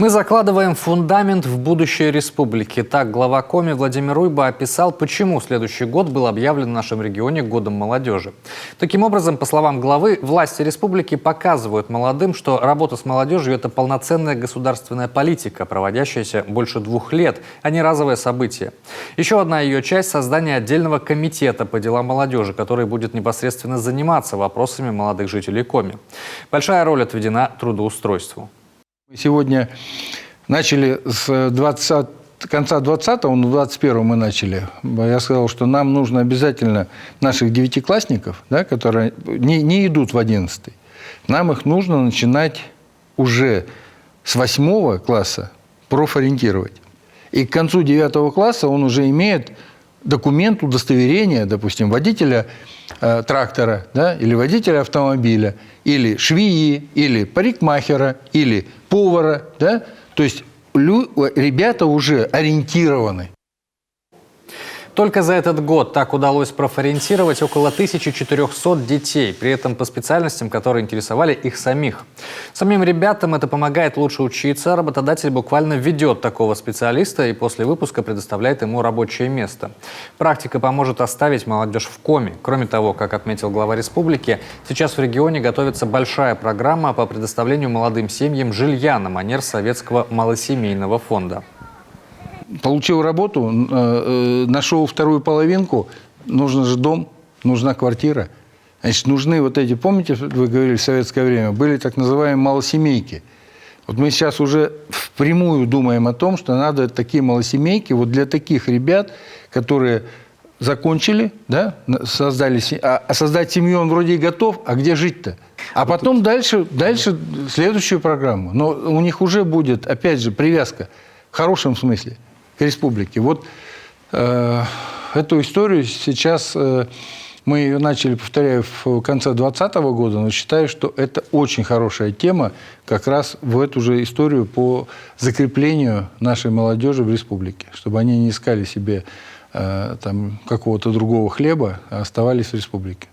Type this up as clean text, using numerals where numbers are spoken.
Мы закладываем фундамент в будущее республики. Так глава Коми Владимир Уйба описал, почему следующий год был объявлен в нашем регионе годом молодежи. Таким образом, по словам главы, власти республики показывают молодым, что работа с молодежью – это полноценная государственная политика, проводящаяся больше 2 лет, а не разовое событие. Еще одна ее часть – создание отдельного комитета по делам молодежи, который будет непосредственно заниматься вопросами молодых жителей Коми. Большая роль отведена трудоустройству. Сегодня начали с конца 20-го, но 21-го мы начали. Я сказал, что нам нужно обязательно наших девятиклассников, да, которые не идут в 11-й, нам их нужно начинать уже с 8 класса профориентировать. И к концу 9 класса он уже имеет документ, удостоверение, допустим, водителя трактора, да, или водителя автомобиля, или швеи, или парикмахера, или повара. Да? То есть ребята уже ориентированы. Только за этот год так удалось профориентировать около 1400 детей, при этом по специальностям, которые интересовали их самих. Самим ребятам это помогает лучше учиться, работодатель буквально ведет такого специалиста и после выпуска предоставляет ему рабочее место. Практика поможет оставить молодежь в Коми. Кроме того, как отметил глава республики, сейчас в регионе готовится большая программа по предоставлению молодым семьям жилья на манер советского малосемейного фонда. Получил работу, нашел вторую половинку, нужен же дом, нужна квартира. Значит, нужны вот эти, помните, вы говорили, в советское время, были так называемые малосемейки. Вот мы сейчас уже впрямую думаем о том, что надо такие малосемейки вот для таких ребят, которые закончили, да, создали, а создать семью он вроде и готов, а где жить-то? А потом дальше следующую программу. Но у них уже будет, опять же, привязка в хорошем смысле к республике. Вот эту историю сейчас мы ее начали, повторяю, в конце 2020 года, но считаю, что это очень хорошая тема как раз в эту же историю по закреплению нашей молодежи в республике, чтобы они не искали себе там какого-то другого хлеба, а оставались в республике.